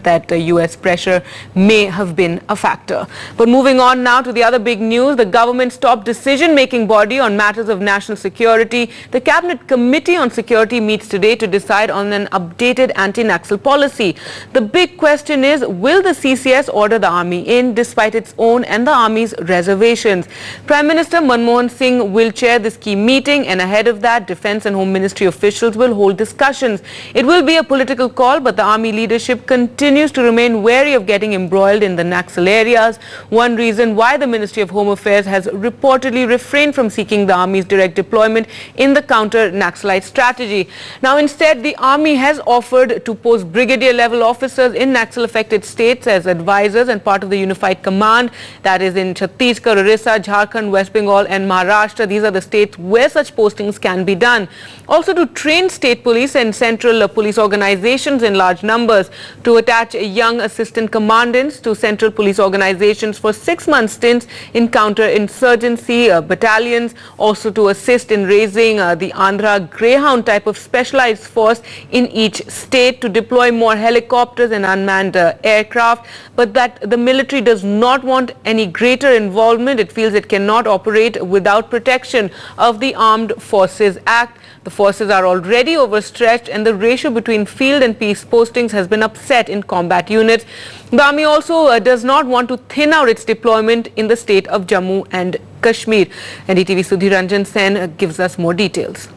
that the US pressure may have been a factor. But moving on now to the other big news, the government's top decision-making body on matters of national security, the Cabinet Committee on Security, meets today to decide on an updated anti-Naxal policy. The big question is, will the CCS order the army in despite its own and the army's reservations? Prime Minister Manmohan Singh will chair this key meeting, and ahead of that, Defence and Home Ministry officials will hold discussions. It will be a political call, but the army leadership continues to remain wary of getting embroiled in the Naxal areas. One reason why the Ministry of Home Affairs has reportedly refrained from seeking the army's direct deployment in the counter-Naxalite strategy. Now, instead, the army has offered to post brigadier level officers in Naxal-affected states as advisors and part of the unified command, that is in Chhattisgarh, Orissa, Jharkhand, West Bengal and Maharashtra. These are the states where such postings can be done. Also to train state police and central police organizations in large numbers, to attach young assistant commandants to central police organizations for 6-month stints in counter-insurgency battalions, also to assist in raising the Andhra Greyhound type of specialized force in each state, to deploy more helicopters and unmanned aircraft, but that the military does not want any greater involvement. It feels it cannot operate without protection of the Armed Forces Act. The forces are already overstretched, and the ratio between field and peace postings has been upset in combat units. The army also does not want to thin out its deployment in the state of Jammu and Kashmir. NDTV Sudhir Ranjan Sen gives us more details.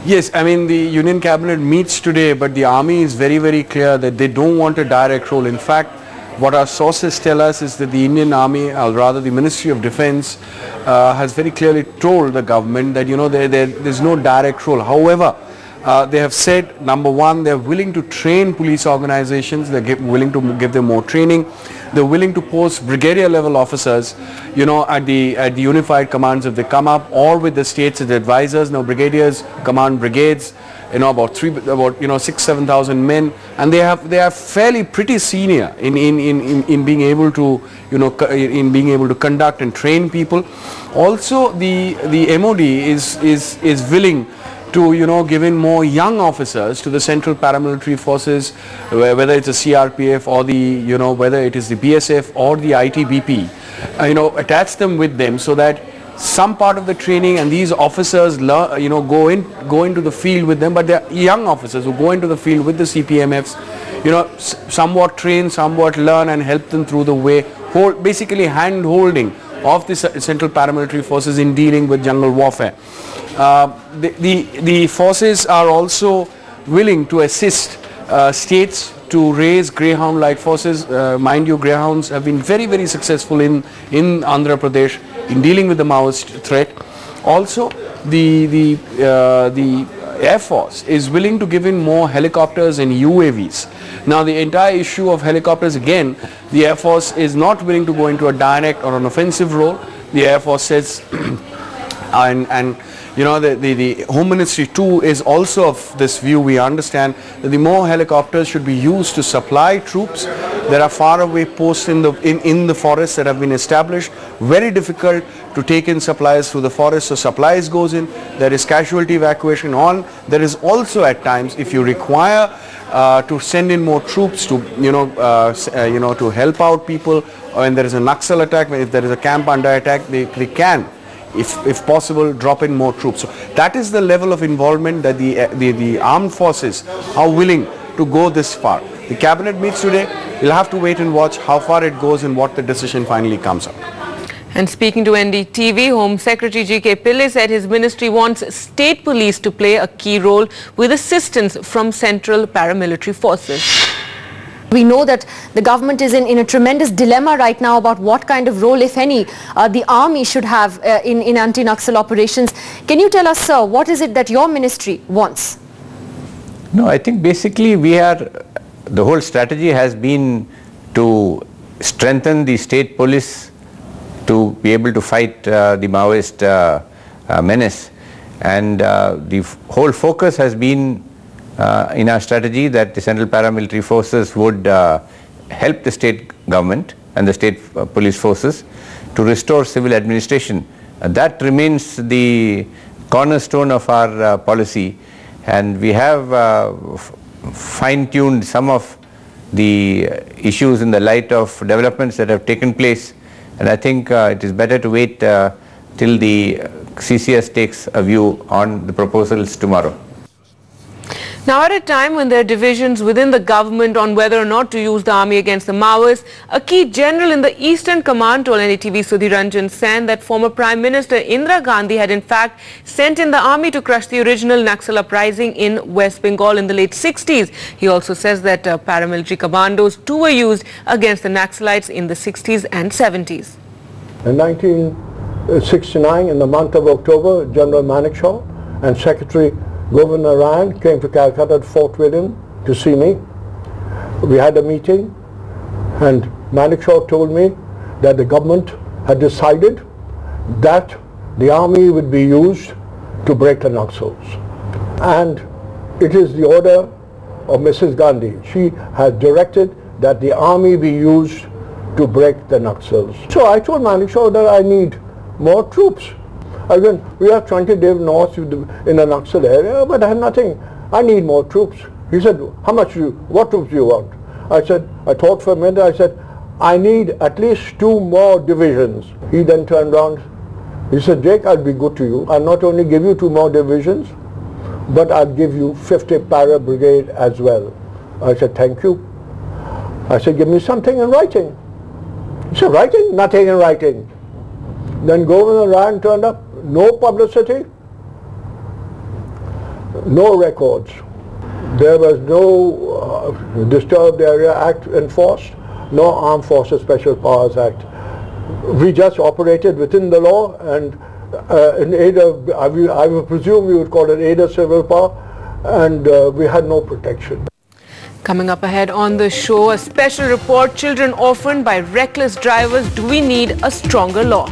Yes, I mean, the Union Cabinet meets today, but the army is very, very clear that they don't want a direct role. In fact, what our sources tell us is that the Indian Army, or rather the Ministry of Defence, has very clearly told the government that, you know, there's no direct role. However, they have said, number one, they're willing to train police organizations, they're willing to give them more training, they're willing to post brigadier level officers, you know, at the unified commands if they come up, or with the states as advisors. Now brigadiers command brigades, you know, about 6,000-7,000 men, and they are fairly pretty senior in being able to, you know, in being able to conduct and train people. Also, the MOD is willing to, you know, give in more young officers to the central paramilitary forces, whether it's the CRPF or the, you know, whether it is the BSF or the ITBP, you know, attach them with them so that some part of the training and these officers learn, you know, go into the field with them, but they're young officers who go into the field with the CPMFs, you know, somewhat train, somewhat learn, and help them through the way, basically hand holding of the central paramilitary forces in dealing with jungle warfare. The forces are also willing to assist states to raise Greyhound-like forces. Mind you, Greyhounds have been very, very successful in Andhra Pradesh in dealing with the Maoist threat. Also, the Air Force is willing to give in more helicopters and UAVs. Now, the entire issue of helicopters, again, the Air Force is not willing to go into a direct or an offensive role. The Air Force says, and you know, the Home Ministry too is also of this view. We understand that the more helicopters should be used to supply troops. There are faraway posts in the forests that have been established. Very difficult to take in supplies through the forest, so supplies goes in. There is casualty evacuation on. There is also at times, if you require to send in more troops to, you know, to help out people when there is a Naxal attack, if there is a camp under attack, they can, if possible, drop in more troops. So that is the level of involvement that the armed forces are willing to go this far. The cabinet meets today. We'll have to wait and watch how far it goes and what the decision finally comes up. And speaking to NDTV, Home Secretary G.K. Pillai said his ministry wants state police to play a key role with assistance from central paramilitary forces. We know that the government is in a tremendous dilemma right now about what kind of role, if any, the army should have in anti-Naxal operations. Can you tell us, sir, what is it that your ministry wants? No, I think basically the whole strategy has been to strengthen the state police to be able to fight the Maoist menace, and the whole focus has been in our strategy that the central paramilitary forces would help the state government and the state police forces to restore civil administration. That remains the cornerstone of our policy, and we have fine-tuned some of the issues in the light of developments that have taken place, and I think it is better to wait till the CCS takes a view on the proposals tomorrow. Now, at a time when there are divisions within the government on whether or not to use the army against the Maoists, a key general in the Eastern Command told NDTV Sudhiranjan Sen that former Prime Minister Indira Gandhi had in fact sent in the army to crush the original Naxal uprising in West Bengal in the late 60s. He also says that paramilitary commandos too were used against the Naxalites in the 60s and 70s. In 1969, in the month of October, General Manekshaw and Secretary Governor Ryan came to Calcutta at Fort William to see me. We had a meeting and Manekshaw told me that the government had decided that the army would be used to break the Naxals. And it is the order of Mrs. Gandhi. She has directed that the army be used to break the Naxals. So I told Manekshaw that I need more troops. Again, we have 20 days north in the Naxal area, but I have nothing. I need more troops. He said, what troops do you want? I said, I thought for a minute, I said, I need at least 2 more divisions. He then turned around, he said, Jake, I'll be good to you. I'll not only give you 2 more divisions, but I'll give you 50 para brigade as well. I said, thank you. I said, give me something in writing. He said, writing? Nothing in writing. Then Governor Ryan turned up. No publicity, no records. There was no Disturbed Area Act enforced, no Armed Forces Special Powers Act. We just operated within the law and in aid of, I would presume you would call it aid of civil power, and we had no protection. Coming up ahead on the show, a special report, children orphaned by reckless drivers. Do we need a stronger law?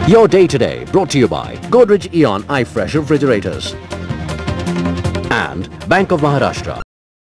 Your Day Today, brought to you by Godrej Eon iFresh refrigerators and Bank of Maharashtra.